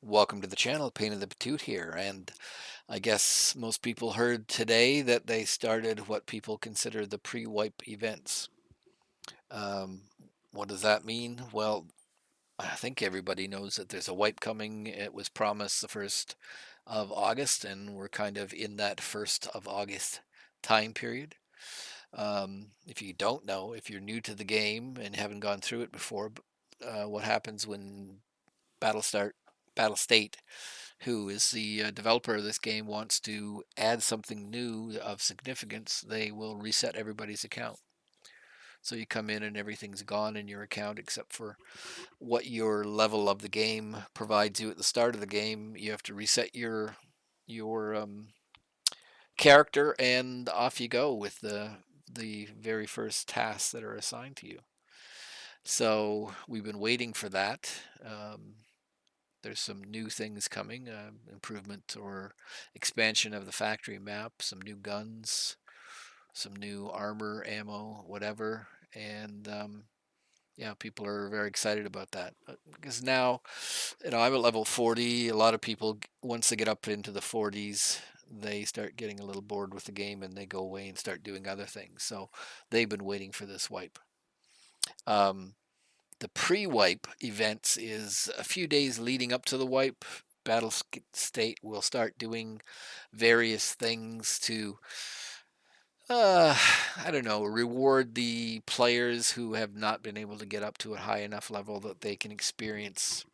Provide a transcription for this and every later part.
Welcome to the channel, Pain of the Patoot here, and I guess most people heard today that they started what people consider the pre-wipe events. Um, what does that mean? Well, I think everybody knows that there's a wipe coming. It was promised the 1st of August, and we're kind of in that 1st of August time period. If you don't know, if you're new to the game and haven't gone through it before, what happens when Battle Start, Battle State, who is the developer of this game, wants to add something new of significance, they will reset everybody's account. So you come in and everything's gone in your account except for what your level of the game provides you at the start of the game. You have to reset your character, and off you go with the very first tasks that are assigned to you. So we've been waiting for that. There's some new things coming, improvement or expansion of the factory map, some new guns, some new armor, ammo, whatever. And yeah, people are very excited about that. Because now, I'm at level 40. A lot of people, once they get up into the 40s, they start getting a little bored with the game and they go away and start doing other things. So they've been waiting for this wipe. Um, the pre-wipe events is a few days leading up to the wipe. Battle State will start doing various things to, uh, I don't know, reward the players who have not been able to get up to a high enough level that they can experience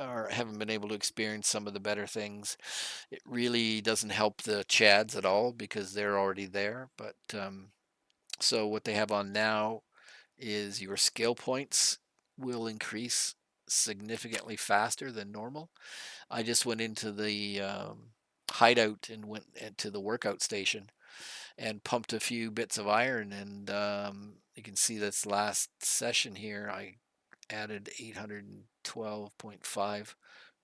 or haven't been able to experience some of the better things. It really doesn't help the Chads at all because they're already there. But so what they have on now is your skill points will increase significantly faster than normal. I just went into the hideout and went to the workout station and pumped a few bits of iron, and you can see this last session here I added 812.5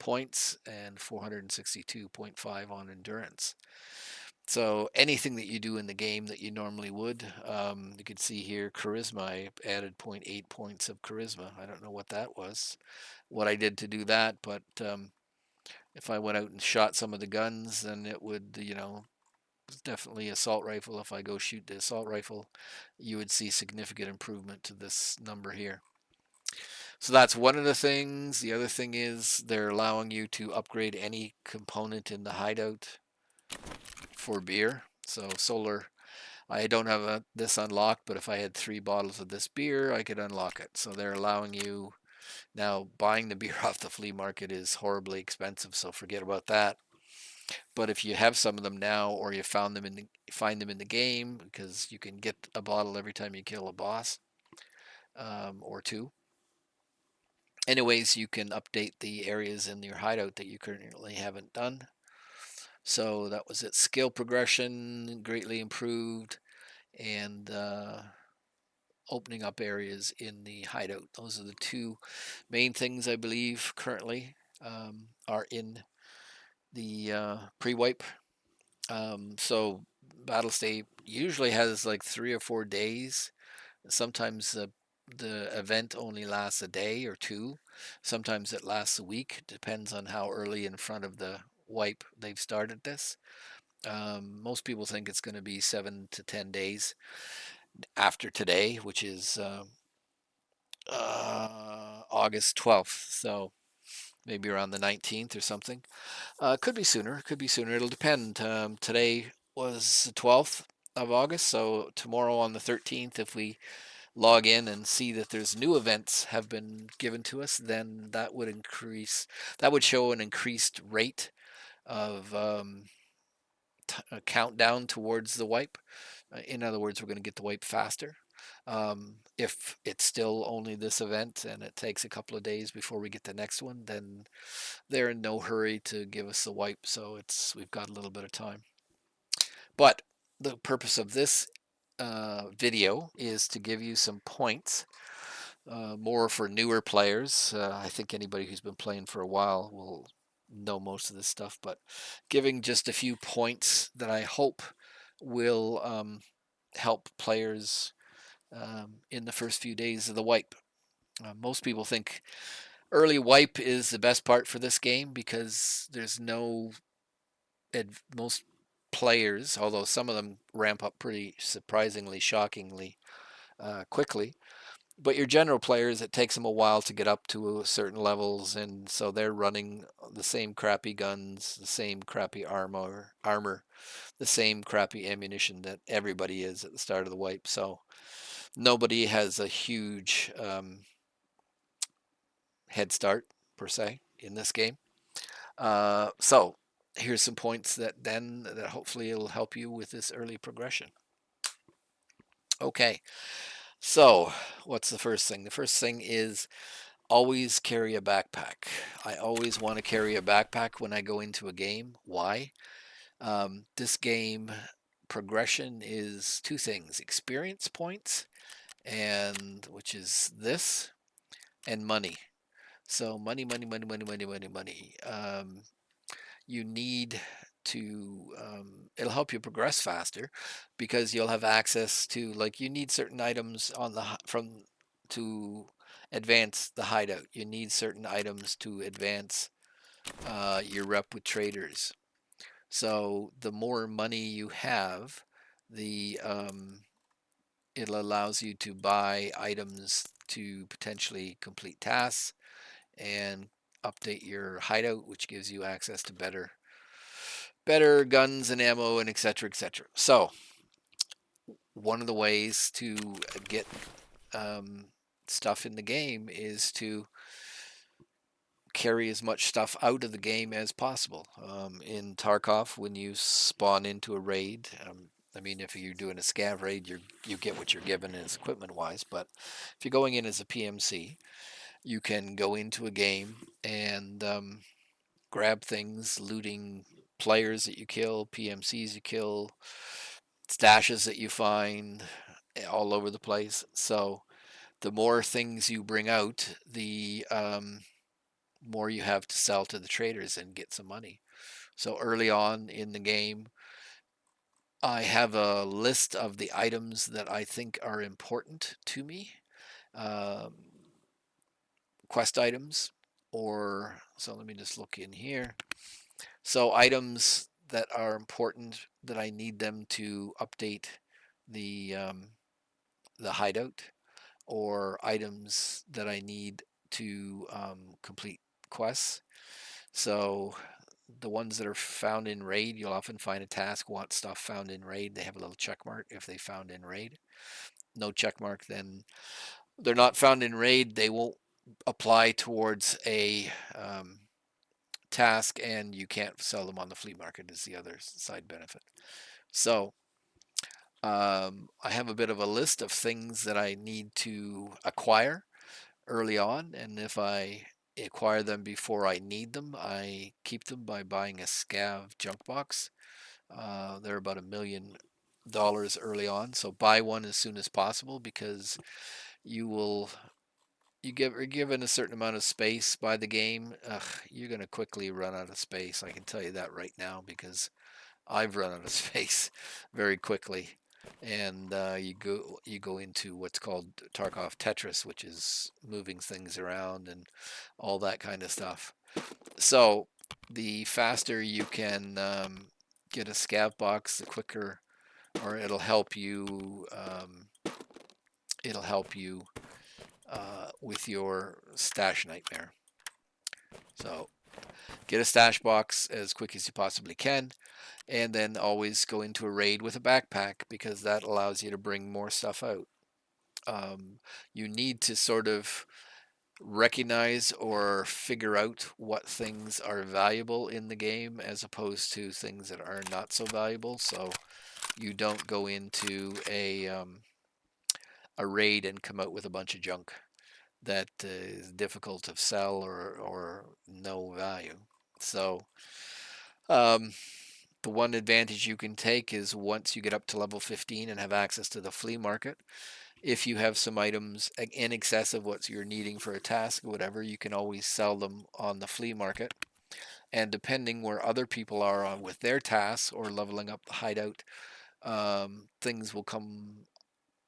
points and 462.5 on endurance. So anything that you do in the game that you normally would, you can see here charisma. I added zero point 0.8 points of charisma. I don't know what that was, what I did to do that, but if I went out and shot some of the guns, then it would, it's definitely assault rifle. If I go shoot the assault rifle, you would see significant improvement to this number here. So that's one of the things. The other thing is they're allowing you to upgrade any component in the hideout for beer. So solar, I don't have this unlocked, but if I had 3 bottles of this beer, I could unlock it. So they're allowing you now. Buying the beer off the flea market is horribly expensive, so forget about that. But if you have some of them now, or you find them in the game, because you can get a bottle every time you kill a boss, or two. Anyways, you can update the areas in your hideout that you currently haven't done. So that was it. Skill progression greatly improved, and opening up areas in the hideout. Those are the two main things I believe currently are in the pre-wipe. So Battle State usually has like 3 or 4 days. Sometimes the event only lasts a day or two. Sometimes it lasts a week. Depends on how early in front of the wipe they've started this. Most people think it's going to be 7 to 10 days after today, which is August 12th. So maybe around the 19th or something. Could be sooner. Could be sooner. It'll depend. Today was the 12th of August, so tomorrow on the 13th, if we log in and see that there's new events have been given to us, then that would increase. That would show an increased rate of countdown towards the wipe. In other words, we're going to get the wipe faster. If it's still only this event and it takes a couple of days before we get the next one, then they're in no hurry to give us the wipe, so we've got a little bit of time. But the purpose of this video is to give you some points, more for newer players. I think anybody who's been playing for a while will know most of this stuff, but giving just a few points that I hope will help players in the first few days of the wipe. Most people think Early wipe is the best part for this game because there's no most players, although some of them ramp up pretty surprisingly, shockingly quickly. But your general players, it takes them a while to get up to certain levels, and so they're running the same crappy guns, the same crappy armor, the same crappy ammunition that everybody is at the start of the wipe. So nobody has a huge head start per se in this game. So here's some points that hopefully will help you with this early progression. Okay, so what's the first thing? The first thing is always carry a backpack. I always want to carry a backpack when I go into a game. Why? This game progression is two things: experience points, and which is this, and money. So money, money, money, money, money, money, money. You need to it'll help you progress faster because you'll have access to, like, you need certain items on the from to advance the hideout. You need certain items to advance your rep with traders. So the more money you have, the it allows you to buy items to potentially complete tasks and update your hideout, which gives you access to better guns and ammo and etc etc. So one of the ways to get um, stuff in the game is to carry as much stuff out of the game as possible. In Tarkov, when you spawn into a raid, I mean, if you're doing a scav raid, you get what you're given as equipment wise. But if you're going in as a PMC, you can go into a game and grab things, looting players that you kill, PMCs you kill, stashes that you find all over the place. So the more things you bring out, the more you have to sell to the traders and get some money. So early on in the game, I have a list of the items that I think are important to me, um, quest items, or so let me just look in here. So items that are important that I need them to update the hideout, or items that I need to complete quests. So the ones that are found in raid, you'll often find a task want stuff found in raid. They have a little check mark if they found in raid. No check mark, then they're not found in raid. They won't apply towards a task, and you can't sell them on the flea market is the other side benefit. So I have a bit of a list of things that I need to acquire early on, and if I acquire them before I need them, I keep them by buying a scav junk box. They're about $1 million early on, so buy one as soon as possible because you will you're given a certain amount of space by the game. You're going to quickly run out of space. I can tell you that right now because I've run out of space very quickly. And you go into what's called Tarkov Tetris, which is moving things around and all that kind of stuff. So the faster you can get a scav box, the quicker, or it'll help you with your stash nightmare. So get a stash box as quick as you possibly can, and then always go into a raid with a backpack because that allows you to bring more stuff out. You need to sort of recognize or figure out what things are valuable in the game as opposed to things that are not so valuable. So you don't go into a raid and come out with a bunch of junk that is difficult to sell or no value. So um, the one advantage you can take is once you get up to level 15 and have access to the flea market, if you have some items in excess of what you're needing for a task or whatever, you can always sell them on the flea market. And depending where other people are on with their tasks or leveling up the hideout, things will come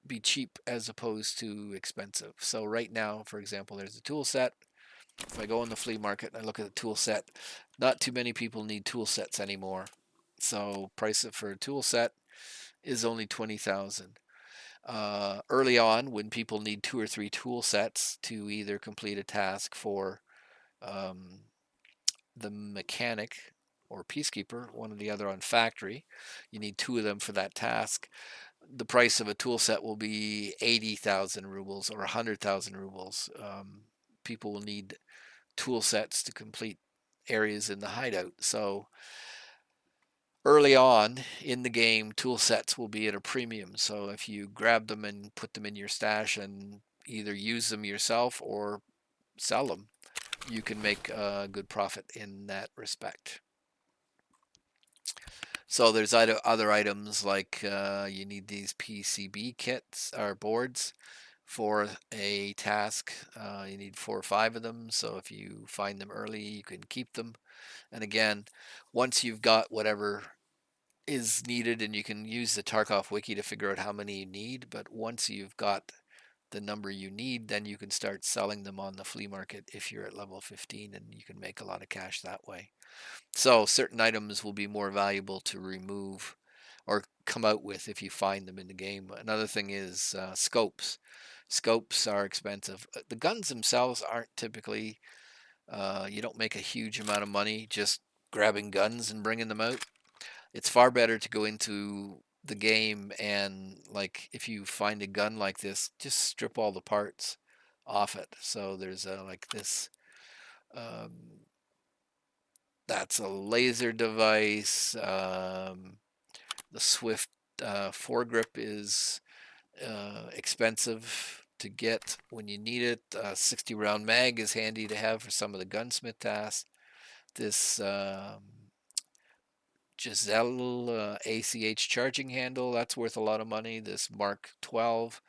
be cheap as opposed to expensive. So right now, for example, there's a tool set. If I go in the flea market and I look at the tool set, not too many people need tool sets anymore. So price for a tool set is only 20,000. Early on, when people need 2 or 3 tool sets to either complete a task for um, the mechanic or peacekeeper, one or the other on factory, you need 2 of them for that task. The price of a tool set will be 80,000 rubles or 100,000 rubles. People will need tool sets to complete areas in the hideout. So early on in the game, tool sets will be at a premium. So if you grab them and put them in your stash and either use them yourself or sell them, you can make a good profit in that respect. So there's other items like you need these PCB kits or boards for a task. You need 4 or 5 of them. So if you find them early, you can keep them. And again, once you've got whatever is needed, and you can use the Tarkov wiki to figure out how many you need, but once you've got the number you need, then you can start selling them on the flea market if you're at level 15, and you can make a lot of cash that way. So certain items will be more valuable to remove or come out with if you find them in the game. Another thing is scopes. Scopes are expensive. The guns themselves aren't typically, you don't make a huge amount of money just grabbing guns and bringing them out. It's far better to go into the game and, like, if you find a gun like this, just strip all the parts off it. So there's like this, um, that's a laser device. The Swift foregrip is expensive to get when you need it. 60 round mag is handy to have for some of the gunsmith tasks. This Giselle ACH charging handle, that's worth a lot of money. This Mark 12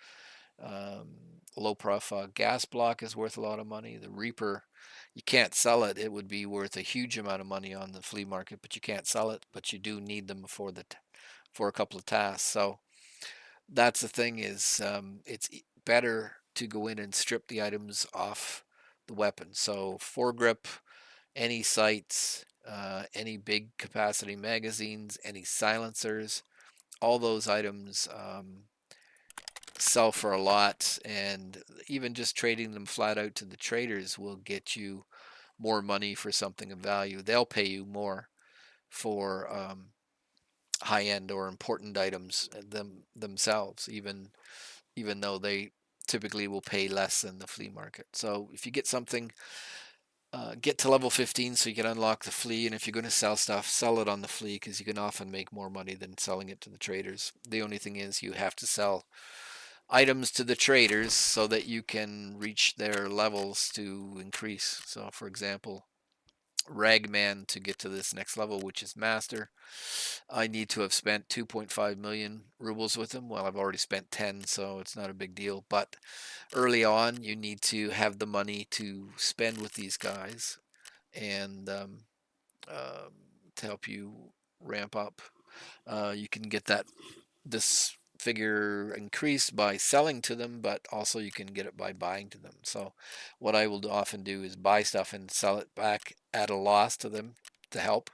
low profile gas block is worth a lot of money. The Reaper, you can't sell it. It would be worth a huge amount of money on the flea market, but you can't sell it. But you do need them for a couple of tasks. So that's the thing is, it's better to go in and strip the items off the weapon. So foregrip, any sights, any big capacity magazines, any silencers, all those items sell for a lot, and even just trading them flat out to the traders will get you more money for something of value. They'll pay you more for high-end or important items themselves, even though they typically will pay less than the flea market. So if you get something, get to level 15 so you can unlock the flea, and if you're going to sell stuff, sell it on the flea because you can often make more money than selling it to the traders. The only thing is you have to sell items to the traders so that you can reach their levels to increase. So for example, Ragman, to get to this next level, which is Master, I need to have spent 2.5 million rubles with him. Well, I've already spent 10, so it's not a big deal. But early on, you need to have the money to spend with these guys and um, to help you ramp up. You can get this figure increased by selling to them, but also you can get it by buying to them. So what I will often do is buy stuff and sell it back at a loss to them to help,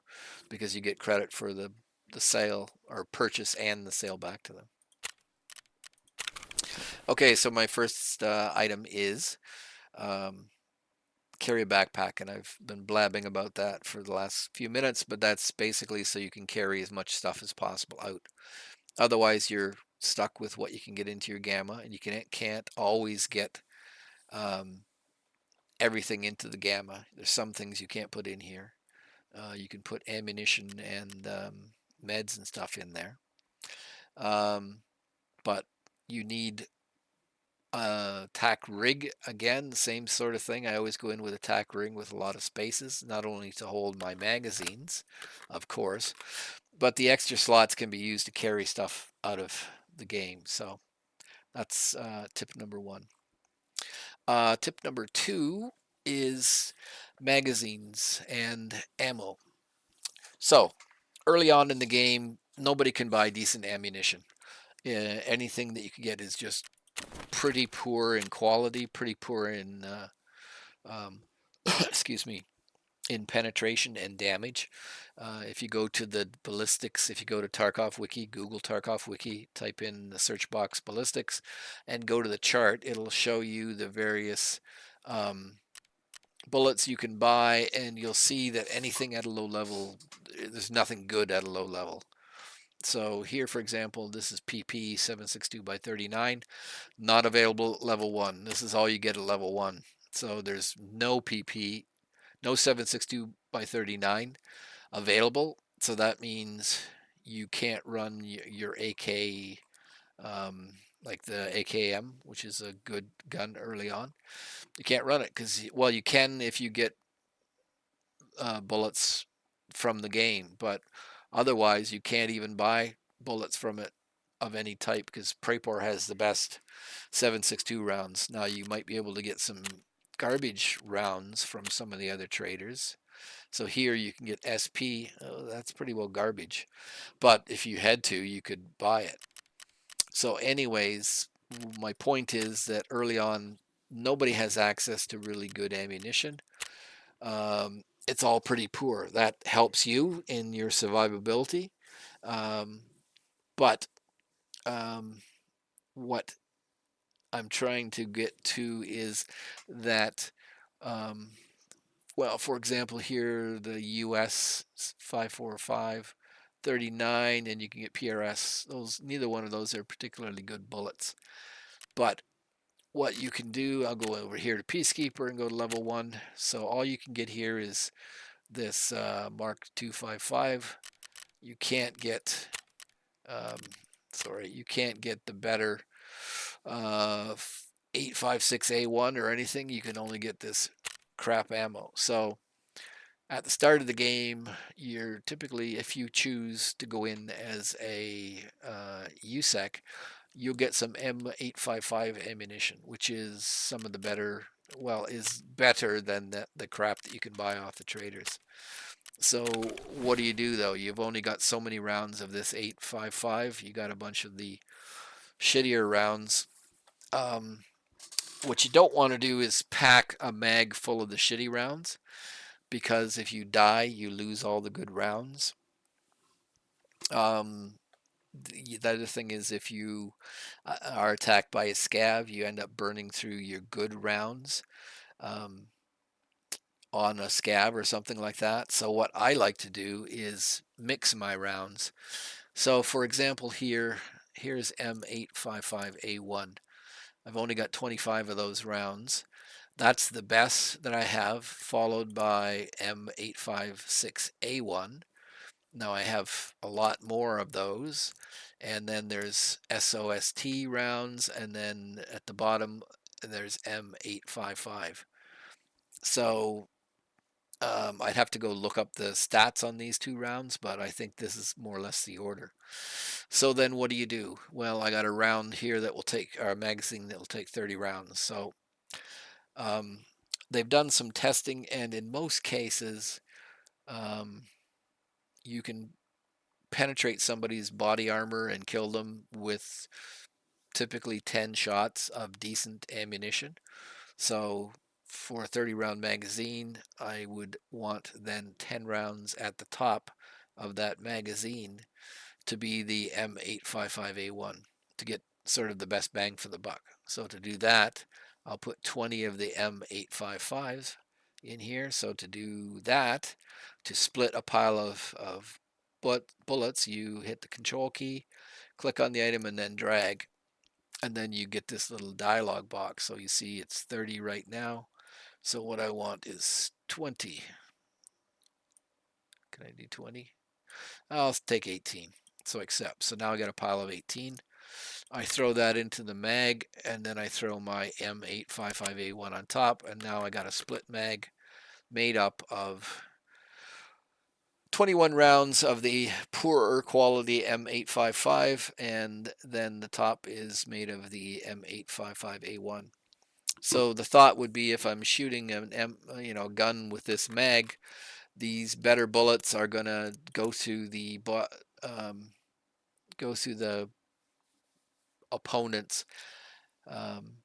because you get credit for the sale or purchase and the sale back to them. Okay, so my first item is um, carry a backpack, and I've been blabbing about that for the last few minutes, but that's basically so you can carry as much stuff as possible out. Otherwise, you're stuck with what you can get into your gamma, and you can't always get um, everything into the gamma. There's some things you can't put in here. You can put ammunition and meds and stuff in there, um, but you need a tack rig. Again, the same sort of thing. I always go in with a tack rig with a lot of spaces, not only to hold my magazines, of course, but the extra slots can be used to carry stuff out of the game. So that's tip number one. Tip number two is magazines and ammo. So early on in the game, nobody can buy decent ammunition. Anything that you can get is just pretty poor in quality, pretty poor in um, excuse me, in penetration and damage. If you go to the ballistics, if you go to Tarkov Wiki, Google Tarkov Wiki, type in the search box ballistics, and go to the chart, it'll show you the various um, bullets you can buy, and you'll see that anything at a low level, there's nothing good at a low level. So here, for example, this is PP 762 by 39, not available at level 1. This is all you get at level 1. So there's no PP, no 762 by 39 available. So that means you can't run your AK, um, like the AKM, which is a good gun early on. You can't run it because, well, you can if you get bullets from the game, but otherwise you can't even buy bullets from it of any type because Prapor has the best 7.62 rounds. Now you might be able to get some garbage rounds from some of the other traders. So here you can get SP. Oh, that's pretty well garbage. But if you had to, you could buy it. So anyways, my point is that early on, nobody has access to really good ammunition. It's all pretty poor. That helps you in your survivability. Um, but um, what I'm trying to get to is that, um, well, for example, here the US 545, 39, and you can get PRS. Those, neither one of those are particularly good bullets. But what you can do, I'll go over here to Peacekeeper and go to level 1. So all you can get here is this Mark 255. You can't get, um, sorry, you can't get the better uh, 856A1 or anything. You can only get this crap ammo. So at the start of the game, you're typically, if you choose to go in as a USEC, you'll get some M855 ammunition, which is some of the better, well, is better than the crap that you can buy off the traders. So what do you do though? You've only got so many rounds of this 855. You got a bunch of the shittier rounds. Um, what you don't want to do is pack a mag full of the shitty rounds, because if you die, you lose all the good rounds. Um, the other thing is, if you are attacked by a scav, you end up burning through your good rounds um, on a scav or something like that. So what I like to do is mix my rounds. So for example, here's M855A1. I've only got 25 of those rounds. That's the best that I have, followed by M856A1. Now I have a lot more of those. And then there's SOST rounds, and then at the bottom there's M855. So I'd have to go look up the stats on these two rounds, but I think this is more or less the order. So then what do? Well, I got a round here that will take, or a magazine that will take 30 rounds. So um, they've done some testing, and in most cases, um, you can penetrate somebody's body armor and kill them with typically 10 shots of decent ammunition. So for a 30 round magazine, I would want then 10 rounds at the top of that magazine to be the M855A1 to get sort of the best bang for the buck. So to do that, I'll put 20 of the M855s in here. So to do that, to split a pile of bullets, you hit the control key, click on the item, and then drag. And then you get this little dialog box. So you see it's 30 right now. So what I want is 20. Can I do 20? I'll take 18. So accept. So now I got a pile of 18. I throw that into the mag, and then I throw my M855A1 on top, and now I got a split mag made up of 21 rounds of the poorer quality M855, and then the top is made of the M855A1. So the thought would be, if I'm shooting gun with this mag, these better bullets are gonna um, go through the opponent's um,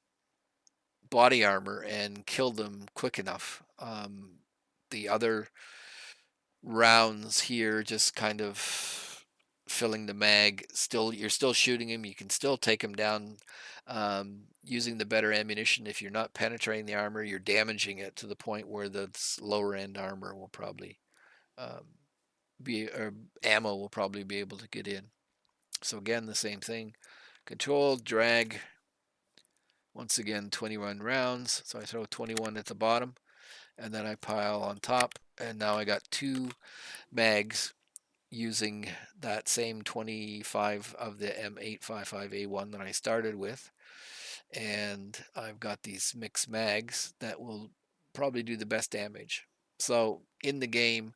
body armor and kill them quick enough. The other rounds here just kind of filling the mag. Still, you're still shooting him. You can still take him down using the better ammunition. If you're not penetrating the armor, you're damaging it to the point where the lower end armor will probably um, or ammo will probably be able to get in. So again, the same thing. Control, drag. Once again, 21 rounds. So I throw 21 at the bottom, and then I pile on top. And now I got 2 mags using that same 25 of the M855A1 that I started with. And I've got these mixed mags that will probably do the best damage. So in the game,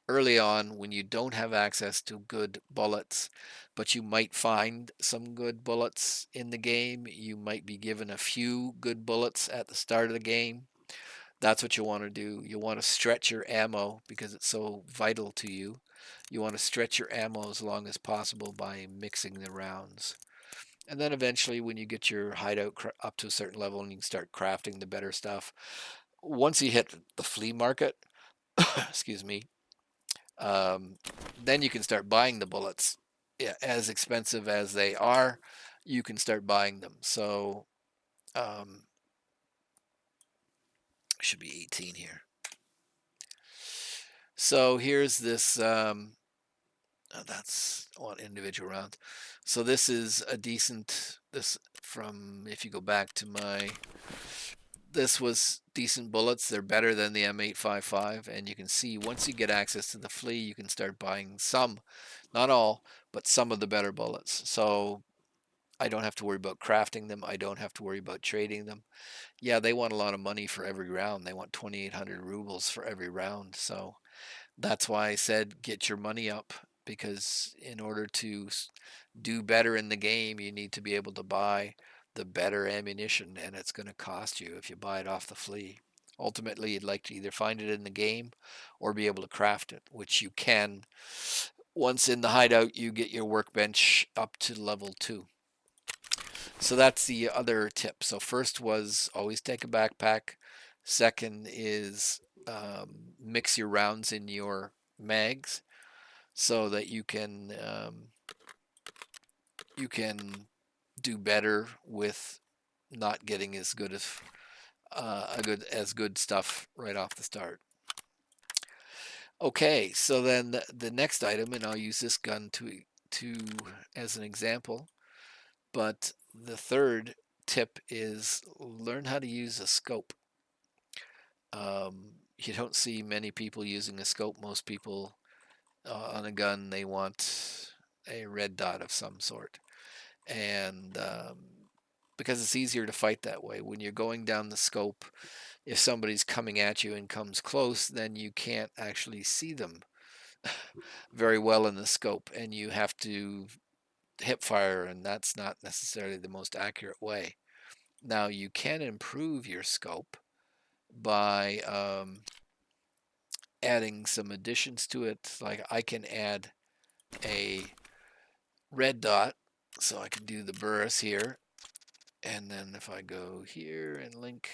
early on, when you don't have access to good bullets, but you might find some good bullets in the game, you might be given a few good bullets at the start of the game. That's what you want to do. You want to stretch your ammo because it's so vital to you. You want to stretch your ammo as long as possible by mixing the rounds. And then eventually, when you get your hideout up to a certain level and you can start crafting the better stuff, once you hit the flea market, excuse me, um, then you can start buying the bullets. Yeah, as expensive as they are, you can start buying them. So, um, should be 18 here. So here's this. That's on individual rounds. So this is a decent. This from if you go back to my. This was decent bullets. They're better than the M855, and you can see once you get access to the flea, you can start buying some, not all, but some of the better bullets. So I don't have to worry about crafting them. I don't have to worry about trading them. Yeah, they want a lot of money for every round. They want 2,800 rubles for every round. So that's why I said get your money up, because in order to do better in the game, you need to be able to buy the better ammunition, and it's going to cost you if you buy it off the flea. Ultimately, you'd like to either find it in the game or be able to craft it, which you can. Once in the hideout, you get your workbench up to level 2. So that's the other tip. So first was always take a backpack. Second is mix your rounds in your mags so that you can do better with not getting as good as good stuff right off the start. Okay, so then the next item, and I'll use this gun to as an example, but the third tip is learn how to use a scope. You don't see many people using a scope. Most people on a gun, they want a red dot of some sort. And because it's easier to fight that way. When you're going down the scope, if somebody's coming at you and comes close, then you can't actually see them very well in the scope, and you have to hip fire, and that's not necessarily the most accurate way. Now, you can improve your scope by adding some additions to it. Like I can add a red dot, so I can do the burris here. And then if I go here and link,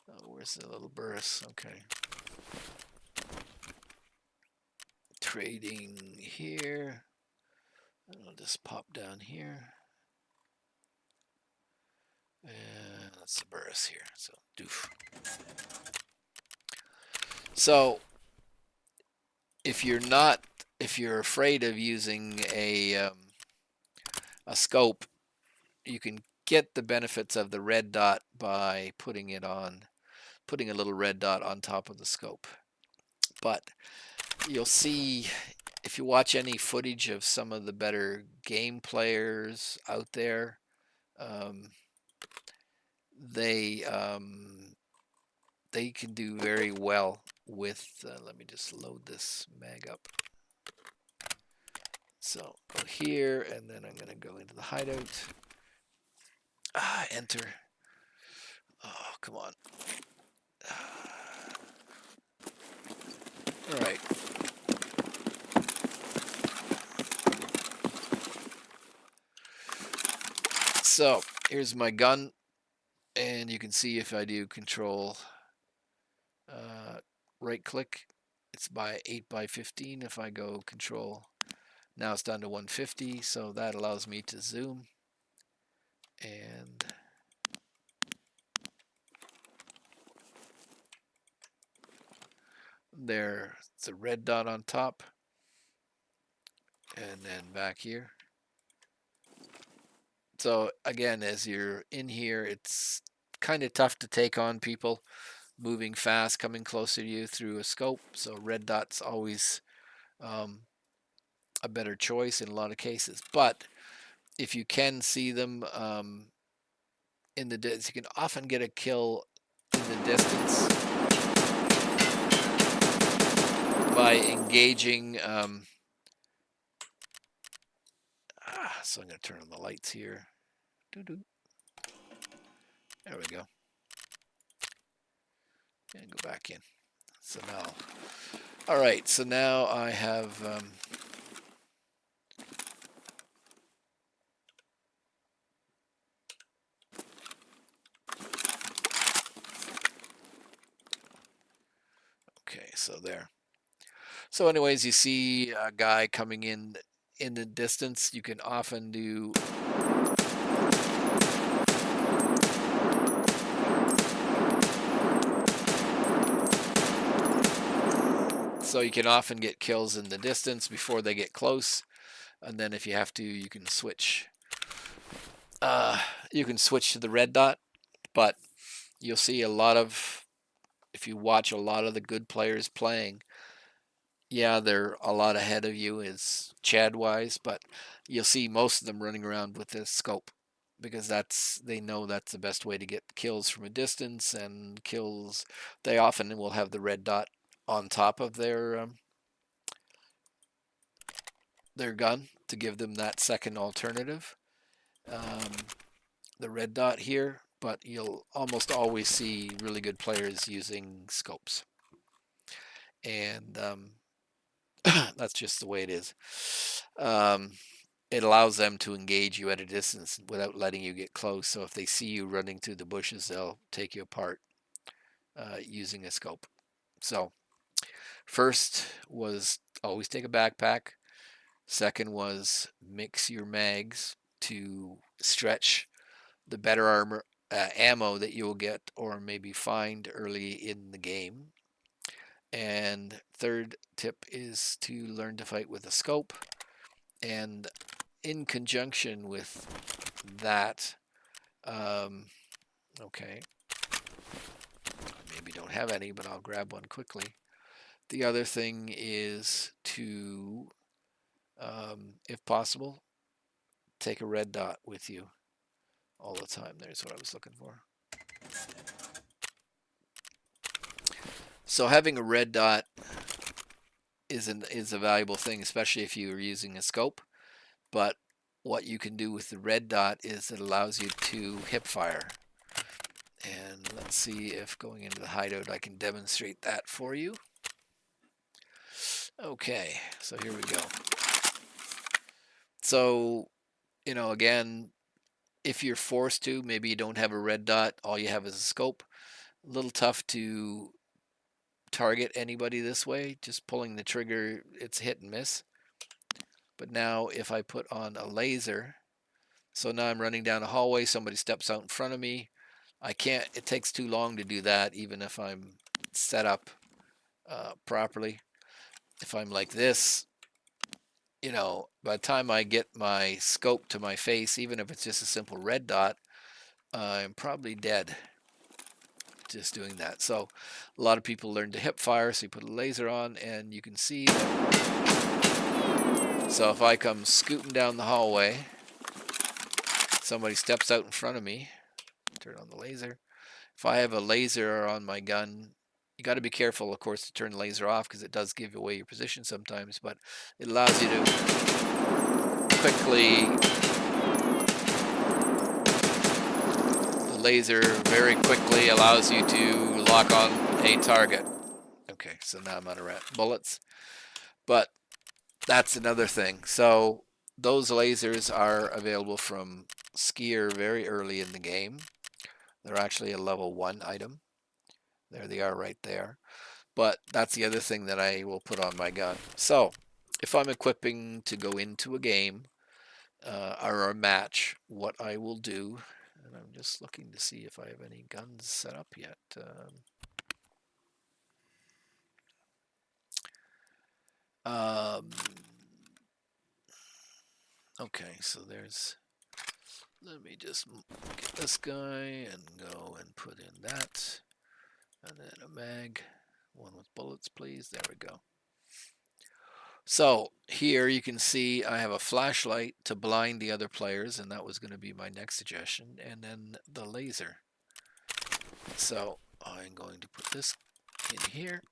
oh, where's the little burris? Okay. Trading here. I'll just pop down here. And that's the burris here. So doof. So if you're afraid of using a scope, you can get the benefits of the red dot by putting a little red dot on top of the scope. But you'll see if you watch any footage of some of the better game players out there, um, they can do very well with. Let me just load this mag up. So go here, and then I'm going to go into the hideout. Enter. Oh, come on. All right. So here's my gun, And you can see if I do control right click, it's by 8 by 15. If I go control, now it's down to 150, so that allows me to zoom. And there's a red dot on top. And then back here. So again, as you're in here, it's kind of tough to take on people moving fast, coming closer to you through a scope. So red dot's always a better choice in a lot of cases. But if you can see them in the distance, you can often get a kill in the distance by engaging. So I'm going to turn on the lights here. Doo-doo. There we go. And go back in. So now, all right. So now I have. Okay, so there. So anyways, you see a guy coming in the distance. You can often do get kills in the distance before they get close, and then if you have to, you can switch. You can switch to the red dot, but you'll see a lot of, if you watch a lot of the good players playing, yeah, they're a lot ahead of you as Chad wise, but you'll see most of them running around with this scope because they know that's the best way to get kills from a distance, and kills, they often will have the red dot on top of their gun to give them that second alternative. The red dot here, but you'll almost always see really good players using scopes, and that's just the way it is. It allows them to engage you at a distance without letting you get close. So if they see you running through the bushes, they'll take you apart using a scope. So first was always take a backpack. Second was mix your mags to stretch the better armor ammo that you'll get or maybe find early in the game. And third tip is to learn to fight with a scope. And in conjunction with that, okay, maybe don't have any, but I'll grab one quickly. The other thing is to, if possible, take a red dot with you all the time. There's what I was looking for. So having a red dot is a valuable thing, especially if you are using a scope. But what you can do with the red dot is it allows you to hip fire. And let's see if going into the hideout I can demonstrate that for you. Okay, so here we go. So, again, if you're forced to, maybe you don't have a red dot, all you have is a scope. A little tough to target anybody this way. Just pulling the trigger, it's hit and miss. But now if I put on a laser, so now I'm running down a hallway, somebody steps out in front of me. I can't, it takes too long to do that, even if I'm set up properly. If I'm like this, by the time I get my scope to my face, even if it's just a simple red dot, I'm probably dead just doing that. So a lot of people learn to hip fire, so you put a laser on and you can see that. So if I come scooting down the hallway, somebody steps out in front of me, turn on the laser. If I have a laser on my gun, you got to be careful, of course, to turn the laser off because it does give away your position sometimes, but it allows you to quickly, the laser very quickly allows you to lock on a target. Okay, so now I'm out of bullets, but that's another thing. So those lasers are available from Skier very early in the game. They're actually a level 1 item. There they are right there. But that's the other thing that I will put on my gun. So if I'm equipping to go into a game or a match, what I will do, and I'm just looking to see if I have any guns set up yet. Um, okay, so there's, let me just get this guy and go and put in that. And then a mag, one with bullets, please. There we go. So here you can see I have a flashlight to blind the other players, and that was going to be my next suggestion, and then the laser. So I'm going to put this in here,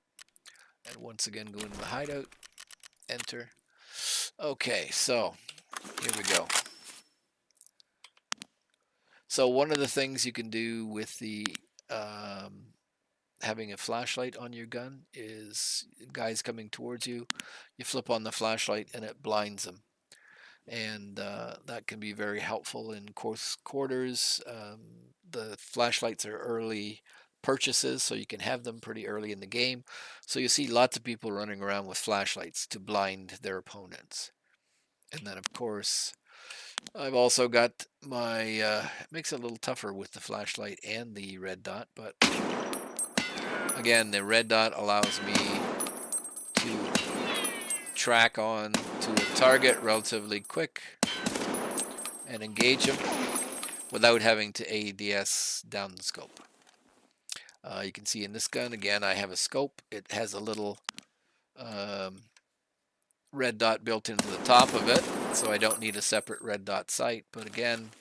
and once again go into the hideout, enter. Okay, so here we go. So one of the things you can do with the having a flashlight on your gun is guys coming towards you, you flip on the flashlight and it blinds them. And that can be very helpful in close quarters. The flashlights are early purchases, so you can have them pretty early in the game. So you see lots of people running around with flashlights to blind their opponents. And then, of course, I've also got my, it makes it a little tougher with the flashlight and the red dot, but again, the red dot allows me to track on to a target relatively quick and engage them without having to ADS down the scope. You can see in this gun, again, I have a scope. It has a little red dot built into the top of it, so I don't need a separate red dot sight. But again,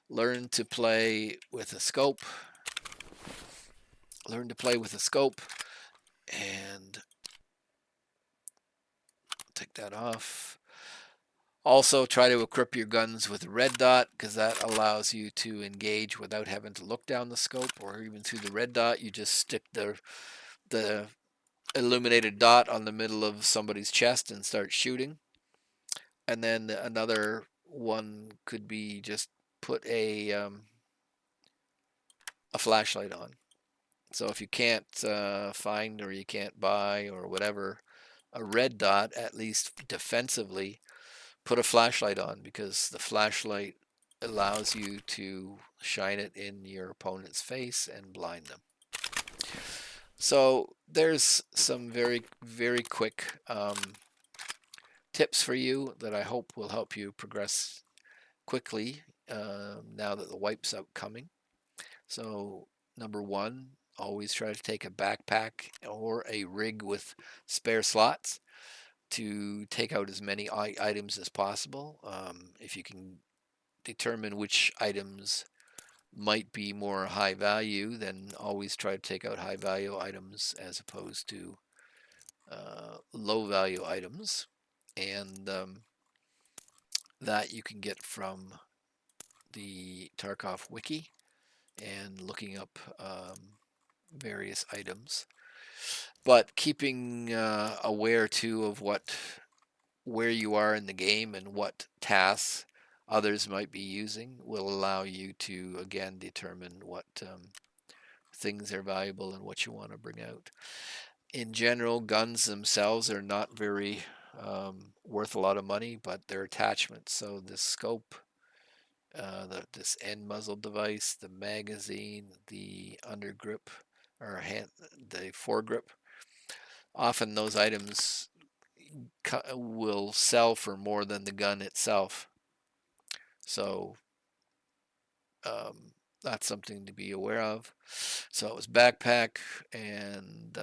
learn to play with a scope. Learn to play with a scope, and take that off. Also, try to equip your guns with a red dot, because that allows you to engage without having to look down the scope or even through the red dot. You just stick the illuminated dot on the middle of somebody's chest and start shooting. And then another one could be just put a flashlight on. So if you can't find or you can't buy or whatever a red dot, at least defensively, put a flashlight on, because the flashlight allows you to shine it in your opponent's face and blind them. So there's some very, very quick tips for you that I hope will help you progress quickly now that the wipe's upcoming. So number one, always try to take a backpack or a rig with spare slots to take out as many items as possible. If you can determine which items might be more high value, then always try to take out high value items as opposed to low value items. And that you can get from the Tarkov wiki and looking up various items. But keeping aware too of where you are in the game and what tasks others might be using will allow you to again determine what things are valuable and what you want to bring out. In general, guns themselves are not very worth a lot of money, but they're attachments. So the scope, this end muzzle device, the magazine, the undergrip, or the foregrip, often those items will sell for more than the gun itself. So that's something to be aware of. So it was backpack, and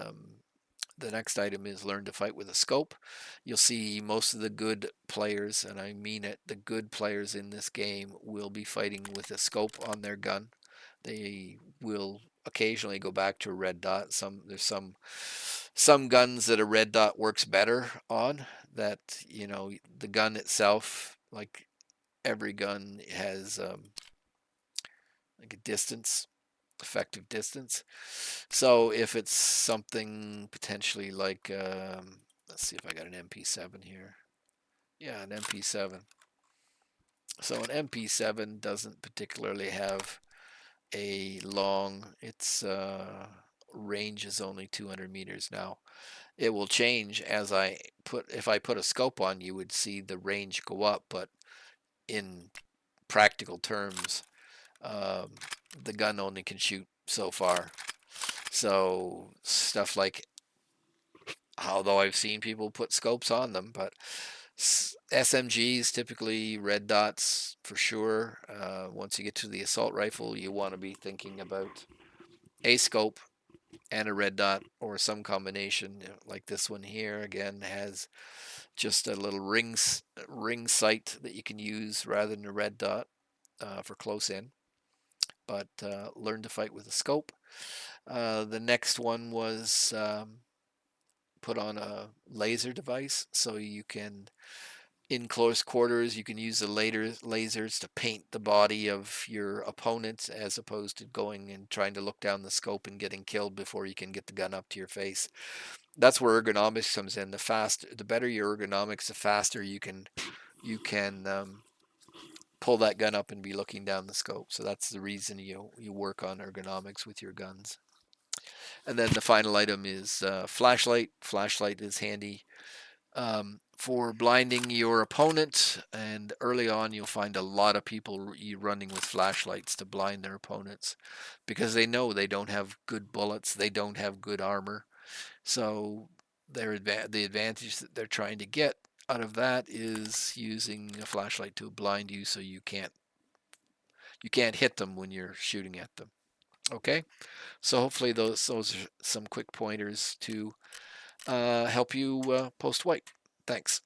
the next item is learn to fight with a scope. You'll see most of the good players, and I mean it, the good players in this game will be fighting with a scope on their gun. They will occasionally go back to a red dot. There's some guns that a red dot works better on. That, you know, the gun itself, like every gun has like a distance, effective distance. So if it's something potentially like, let's see if I got an MP7 here. Yeah, an MP7. So an MP7 doesn't particularly have a long, its range is only 200 meters now. It will change as if I put a scope on, you would see the range go up, but in practical terms, um, the gun only can shoot so far. So stuff like, although I've seen people put scopes on them, but SMGs typically red dots for sure. Once you get to the assault rifle, you want to be thinking about a scope and a red dot or some combination. Like this one here again has just a little ring sight that you can use rather than a red dot for close in. But learn to fight with a scope. The next one was put on a laser device, so you can, in close quarters, you can use the lasers to paint the body of your opponent, as opposed to going and trying to look down the scope and getting killed before you can get the gun up to your face. That's where ergonomics comes in. The better your ergonomics, the faster you can pull that gun up and be looking down the scope. So that's the reason you work on ergonomics with your guns. And then the final item is flashlight. Flashlight is handy for blinding your opponent. And early on, you'll find a lot of people running with flashlights to blind their opponents because they know they don't have good bullets, they don't have good armor. So the advantage that they're trying to get out of that is using a flashlight to blind you, so you can't hit them when you're shooting at them. Okay, so hopefully those are some quick pointers to help you post wipe. Thanks.